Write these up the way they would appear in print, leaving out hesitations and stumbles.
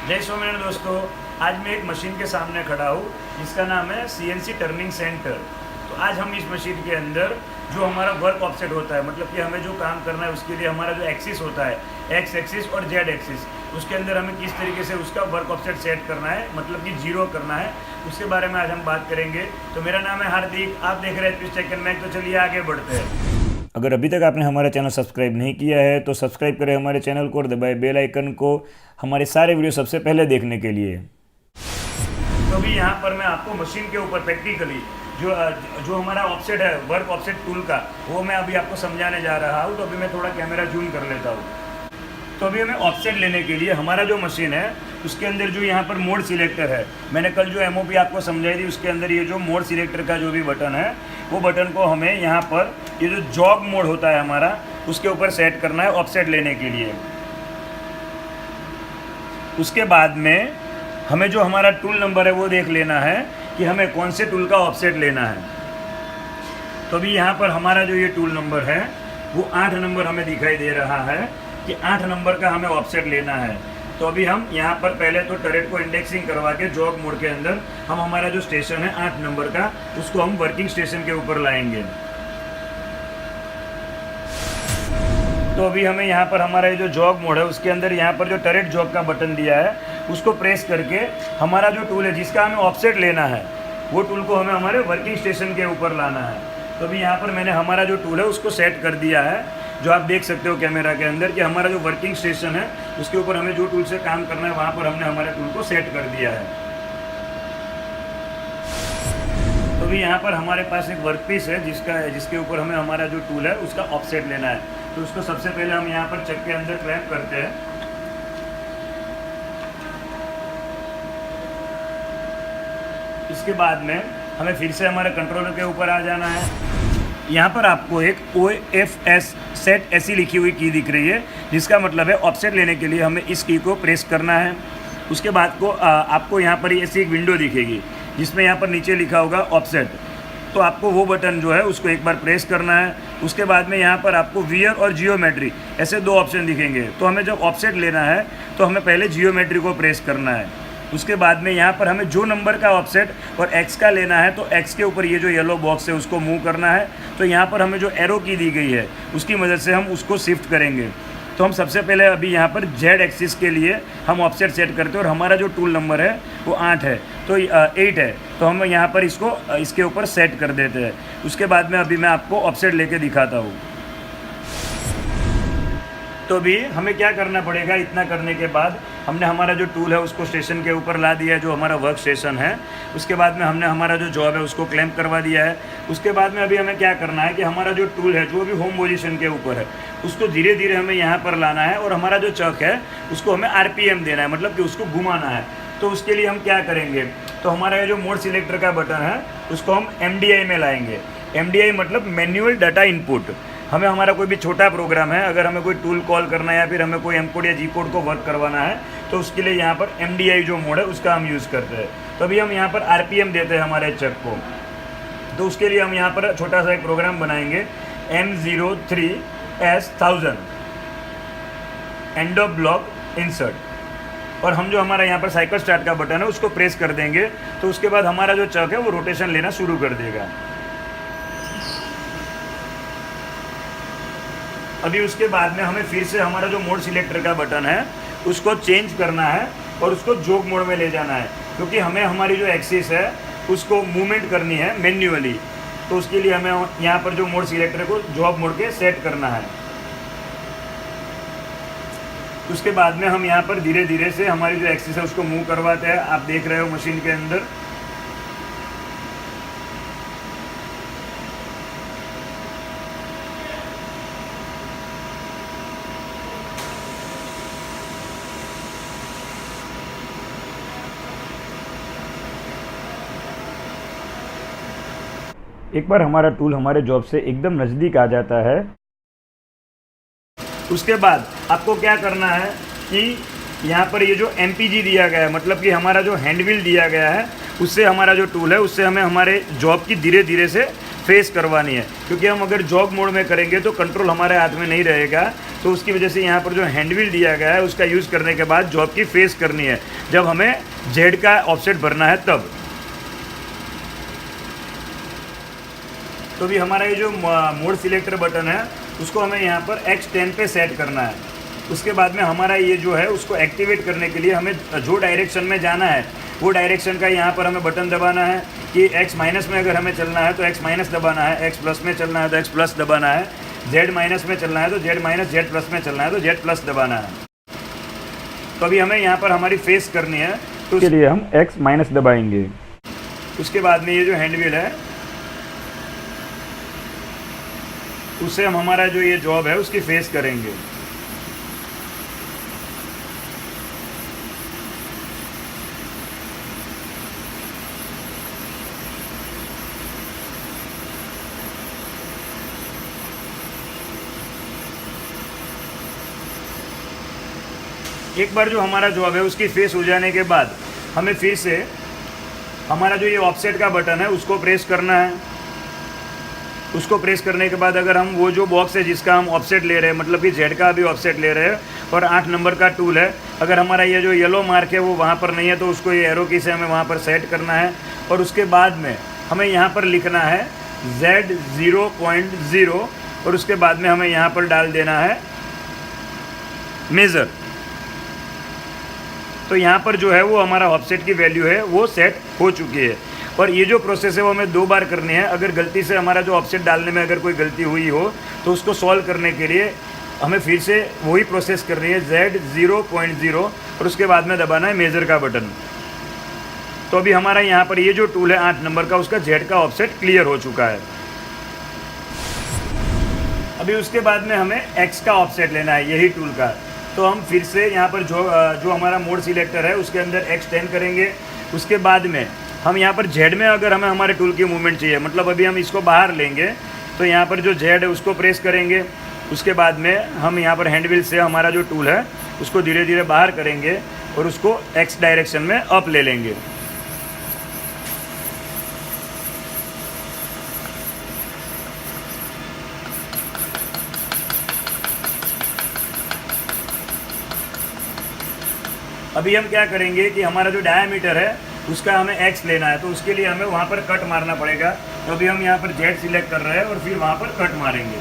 जय स्वामिनारायण दोस्तों। आज मैं एक मशीन के सामने खड़ा हूँ जिसका नाम है CNC टर्निंग सेंटर। तो आज हम इस मशीन के अंदर जो हमारा वर्क ऑफसेट होता है, मतलब कि हमें जो काम करना है उसके लिए हमारा जो एक्सिस होता है, एक्स एक्सिस और जेड एक्सिस, उसके अंदर हमें किस तरीके से उसका वर्क ऑफसेट सेट करना है, मतलब कि जीरो करना है, उसके बारे में आज हम बात करेंगे। तो मेरा नाम है हार्दिक, आप देख रहे हैं पिस्टेक मैक। तो चलिए आगे बढ़ते हैं। अगर अभी तक आपने हमारा चैनल सब्सक्राइब नहीं किया है तो सब्सक्राइब करें हमारे चैनल को और दबाए बेल आइकन को हमारे सारे वीडियो सबसे पहले देखने के लिए। तो अभी यहाँ पर मैं आपको मशीन के ऊपर प्रैक्टिकली जो हमारा ऑफसेट है, वर्क ऑफसेट टूल का, वो मैं अभी आपको समझाने जा रहा हूँ। तो अभी मैं थोड़ा कैमरा जूम कर लेता हूँ। तो अभी हमें ऑफसेट लेने के लिए हमारा जो मशीन है उसके अंदर जो यहाँ पर मोड सिलेक्टर है, मैंने कल जो MOP आपको समझाई थी, उसके अंदर ये जो मोड सिलेक्टर का जो भी बटन है, वो बटन को हमें यहाँ पर ये जो जॉब मोड होता है हमारा, उसके ऊपर सेट करना है ऑफसेट लेने के लिए। उसके बाद में हमें जो हमारा टूल नंबर है वो देख लेना है कि हमें कौन से टूल का ऑफसेट लेना है। तो अभी यहाँ पर हमारा जो ये टूल नंबर है वो 8 नंबर हमें दिखाई दे रहा है कि 8 नंबर का हमें ऑफसेट लेना है। तो अभी हम यहाँ पर पहले तो टरेट को इंडेक्सिंग करवा के जॉब मोड के अंदर हम हमारा जो स्टेशन है 8 नंबर का, उसको हम वर्किंग स्टेशन के ऊपर लाएंगे। तो अभी हमें यहाँ पर हमारा ये जो जॉब मोड है उसके अंदर यहाँ पर जो टरेट जॉब का बटन दिया है उसको प्रेस करके हमारा जो टूल है जिसका हमें ऑफसेट लेना है, वो टूल को हमें हमारे वर्किंग स्टेशन के ऊपर लाना है। तो अभी यहाँ पर मैंने हमारा जो टूल है उसको सेट कर दिया है, जो आप देख सकते हो कैमरा के अंदर कि हमारा जो वर्किंग स्टेशन है उसके ऊपर हमें जो टूल से काम करना है वहाँ पर हमने हमारे टूल को सेट कर दिया है। तो अभी यहाँ पर हमारे पास एक वर्कपीस है जिसके ऊपर हमें हमारा जो टूल है उसका ऑफसेट लेना है। तो उसको सबसे पहले हम यहाँ पर चक के अंदर क्लैंप करते हैं। इसके बाद में हमें फिर से हमारे कंट्रोलर के ऊपर आ जाना है। यहाँ पर आपको एक OFS सेट ऐसी लिखी हुई की दिख रही है, जिसका मतलब है ऑफसेट लेने के लिए हमें इस की को प्रेस करना है। उसके बाद को आपको यहाँ पर ऐसी एक विंडो दिखेगी जिसमें यहाँ पर नीचे लिखा होगा ऑफसेट। तो आपको वो बटन जो है उसको एक बार प्रेस करना है। उसके बाद में यहाँ पर आपको वियर और जियोमेट्री ऐसे 2 ऑप्शन दिखेंगे। तो हमें जब ऑफसेट लेना है तो हमें पहले जियोमेट्री को प्रेस करना है। उसके बाद में यहाँ पर हमें जो नंबर का ऑफसेट और एक्स का लेना है तो एक्स के ऊपर ये जो येलो बॉक्स है उसको मूव करना है। तो यहाँ पर हमें जो एरो की दी गई है उसकी मदद से हम उसको शिफ्ट करेंगे। तो हम सबसे पहले अभी यहाँ पर जेड एक्सिस के लिए हम ऑफसेट सेट करते हैं और हमारा जो टूल नंबर है वो 8 है, तो 8 है। तो हम यहाँ पर इसको इसके ऊपर सेट कर देते हैं। उसके बाद में अभी मैं आपको ऑफसेट लेके दिखाता हूँ। तो अभी हमें क्या करना पड़ेगा, इतना करने के बाद हमने हमारा जो टूल है उसको स्टेशन के ऊपर ला दिया है, जो हमारा वर्क स्टेशन है। उसके बाद में हमने हमारा जो जॉब है उसको क्लैंप करवा दिया है। उसके बाद में अभी हमें क्या करना है कि हमारा जो टूल है जो भी होम पोजीशन के ऊपर है उसको धीरे धीरे हमें यहाँ पर लाना है और हमारा जो चक है उसको हमें RPM देना है, मतलब कि उसको घुमाना है। तो उसके लिए हम क्या करेंगे, तो हमारा ये जो मोड सिलेक्टर का बटन है उसको हम MDI में लाएंगे। MDI मतलब मैन्युअल डाटा इनपुट। हमें हमारा कोई भी छोटा प्रोग्राम है, अगर हमें कोई टूल कॉल करना है या फिर हमें कोई M कोड या G कोड को वर्क करवाना है तो उसके लिए यहाँ पर MDI जो मोड है उसका हम यूज़ करते हैं। तो अभी हम यहाँ पर RPM देते हैं हमारे चक को। तो उसके लिए हम यहाँ पर छोटा सा एक प्रोग्राम बनाएंगे, M03S1000 end of block insert. और हम जो हमारा यहाँ पर साइकिल स्टार्ट का बटन है उसको प्रेस कर देंगे। तो उसके बाद हमारा जो चक है वो रोटेशन लेना शुरू कर देगा। अभी उसके बाद में हमें फिर से हमारा जो मोड सिलेक्टर का बटन है उसको चेंज करना है और उसको जॉब मोड में ले जाना है, क्योंकि हमें हमारी जो एक्सिस है उसको मूवमेंट करनी है मैन्युअली। तो उसके लिए हमें यहाँ पर जो मोड सिलेक्टर को जॉब मोड के सेट करना है। उसके बाद में हम यहाँ पर धीरे धीरे से हमारी जो एक्सिस है उसको मूव करवाते हैं। आप देख रहे हो मशीन के अंदर। एक बार हमारा टूल हमारे जॉब से एकदम नज़दीक आ जाता है, उसके बाद आपको क्या करना है कि यहाँ पर ये जो MPG दिया गया है, मतलब कि हमारा जो हैंड व्हील दिया गया है, उससे हमारा जो टूल है उससे हमें हमारे जॉब की धीरे धीरे से फेस करवानी है, क्योंकि हम अगर जॉब मोड में करेंगे तो कंट्रोल हमारे हाथ में नहीं रहेगा। तो उसकी वजह से यहाँ पर जो हैंड व्हील दिया गया है उसका यूज़ करने के बाद जॉब की फेस करनी है, जब हमें जेड का ऑफसेट भरना है तब। तो अभी हमारा ये जो मोड सिलेक्टर बटन है उसको हमें यहाँ पर X10 पे सेट करना है। उसके बाद में हमारा ये जो है उसको एक्टिवेट करने के लिए हमें जो डायरेक्शन में जाना है वो डायरेक्शन का यहाँ पर हमें बटन दबाना है कि X माइनस में अगर हमें चलना है तो X माइनस दबाना है, X प्लस में चलना है तो X प्लस दबाना है, Z माइनस में चलना है तो Z माइनस, Z प्लस में चलना है तो Z प्लस दबाना है। तो अभी हमें यहाँ पर हमारी फेस करनी है तो उसके लिए हम X माइनस दबाएंगे। उसके बाद में ये जो हैंड व्हील है उससे हम हमारा जो ये जॉब है उसकी फेस करेंगे। एक बार जो हमारा जॉब है उसकी फेस हो जाने के बाद हमें फिर से हमारा जो ये ऑफसेट का बटन है उसको प्रेस करना है। उसको प्रेस करने के बाद अगर हम वो जो बॉक्स है जिसका हम ऑफसेट ले रहे हैं, मतलब कि जेड का भी ऑफसेट ले रहे हैं और 8 नंबर का टूल है, अगर हमारा ये जो येलो मार्क है वो वहाँ पर नहीं है तो उसको ये एरो की से हमें वहाँ पर सेट करना है। और उसके बाद में हमें यहाँ पर लिखना है Z0.0 और उसके बाद में हमें यहाँ पर डाल देना है मेज़र। तो यहाँ पर जो है वो हमारा ऑफसेट की वैल्यू है वो सेट हो चुकी है। और ये जो प्रोसेस है वो हमें 2 बार करनी है। अगर गलती से हमारा जो ऑफसेट डालने में अगर कोई गलती हुई हो तो उसको सॉल्व करने के लिए हमें फिर से वही प्रोसेस करनी है Z0.0 और उसके बाद में दबाना है मेज़र का बटन। तो अभी हमारा यहाँ पर ये जो टूल है 8 नंबर का उसका जेड का ऑफसेट क्लियर हो चुका है। अभी उसके बाद में हमें एक्स का ऑफसेट लेना है यही टूल का। तो हम फिर से यहाँ पर जो हमारा मोड सिलेक्टर है उसके अंदर X10 करेंगे। उसके बाद में हम यहाँ पर जेड में अगर हमें हमारे टूल की मूवमेंट चाहिए, मतलब अभी हम इसको बाहर लेंगे तो यहाँ पर जो जेड है उसको प्रेस करेंगे। उसके बाद में हम यहाँ पर हैंड व्हील से हमारा जो टूल है उसको धीरे धीरे बाहर करेंगे और उसको X डायरेक्शन में अप ले लेंगे। अभी हम क्या करेंगे कि हमारा जो डायामीटर है उसका हमें X लेना है, तो उसके लिए हमें वहाँ पर कट मारना पड़ेगा। तो अभी हम यहाँ पर Z सिलेक्ट कर रहे हैं और फिर वहाँ पर कट मारेंगे।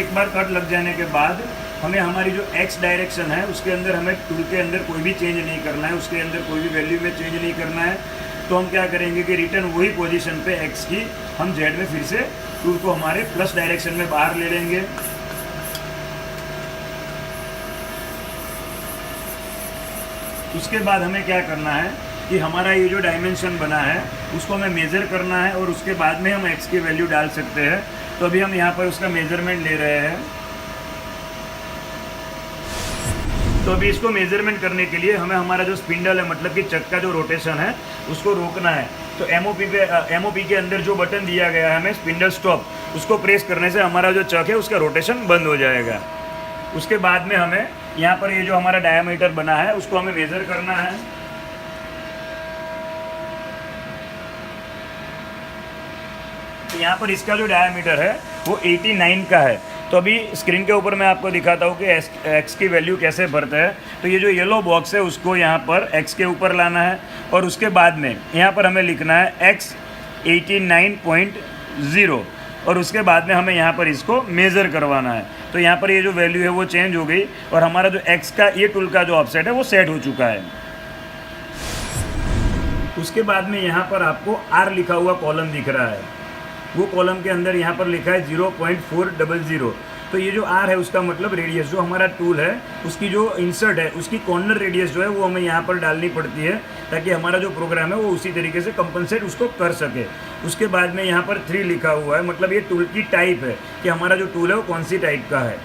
एक बार कट लग जाने के बाद हमें हमारी जो X डायरेक्शन है उसके अंदर हमें टूल के अंदर कोई भी चेंज नहीं करना है, उसके अंदर कोई भी वैल्यू में चेंज नहीं करना है। तो हम क्या करेंगे कि रिटर्न वही पोजीशन पे X की हम Z में फिर से टूल को हमारे प्लस डायरेक्शन में बाहर ले लेंगे। उसके बाद हमें क्या करना है कि हमारा ये जो डायमेंशन बना है उसको हमें मेज़र करना है और उसके बाद में हम X की वैल्यू डाल सकते हैं। तो अभी हम यहाँ पर उसका मेज़रमेंट ले रहे हैं। तो अभी इसको मेज़रमेंट करने के लिए हमें हमारा जो स्पिंडल है, मतलब कि चक का जो रोटेशन है उसको रोकना है। तो एमओपी के अंदर जो बटन दिया गया है हमें स्पिंडल स्टॉप, उसको प्रेस करने से हमारा जो चक है उसका रोटेशन बंद हो जाएगा। उसके बाद में हमें यहाँ पर ये जो हमारा डायामीटर बना है उसको हमें मेज़र करना है। तो यहाँ पर इसका जो डायामीटर है वो 89 का है। तो अभी स्क्रीन के ऊपर मैं आपको दिखाता हूँ कि एक्स की वैल्यू कैसे भरता है। तो ये जो येलो बॉक्स है उसको यहाँ पर एक्स के ऊपर लाना है और उसके बाद में यहाँ पर हमें लिखना है X 89.0 और उसके बाद में हमें यहाँ पर इसको मेज़र करवाना है। तो यहाँ पर ये जो वैल्यू है वो चेंज हो गई और हमारा जो एक्स का ये टूल का जो ऑफसेट है वो सेट हो चुका है। उसके बाद में यहाँ पर आपको R लिखा हुआ कॉलम दिख रहा है, वो कॉलम के अंदर यहाँ पर लिखा है 0.400। तो ये जो R है उसका मतलब रेडियस, जो हमारा टूल है उसकी जो इंसर्ट है उसकी कॉर्नर रेडियस जो है वो हमें यहाँ पर डालनी पड़ती है ताकि हमारा जो प्रोग्राम है वो उसी तरीके से कंपनसेट उसको कर सके। उसके बाद में यहाँ पर 3 लिखा हुआ है, मतलब ये टूल की टाइप है कि हमारा जो टूल है वो कौन सी टाइप का है।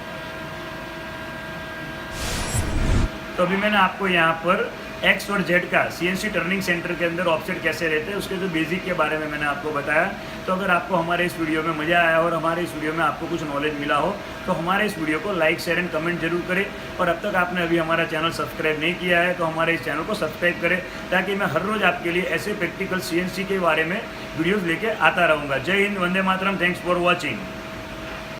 तो अभी मैंने आपको यहाँ पर एक्स और जेड का सीएनसी टर्निंग सेंटर के अंदर ऑफसेट कैसे रहते हैं उसके जो बेसिक के बारे में मैंने आपको बताया। तो अगर आपको हमारे इस वीडियो में मज़ा आया और हमारे इस वीडियो में आपको कुछ नॉलेज मिला हो तो हमारे इस वीडियो को लाइक शेयर एंड कमेंट जरूर करें। और अब तक आपने अभी हमारा चैनल सब्सक्राइब नहीं किया है तो हमारे इस चैनल को सब्सक्राइब करें, ताकि मैं हर रोज़ आपके लिए ऐसे प्रैक्टिकल सीएनसी के बारे में वीडियोज़ लेके आता रहूँगा। जय Hind, Vande Mataram, thanks for watching.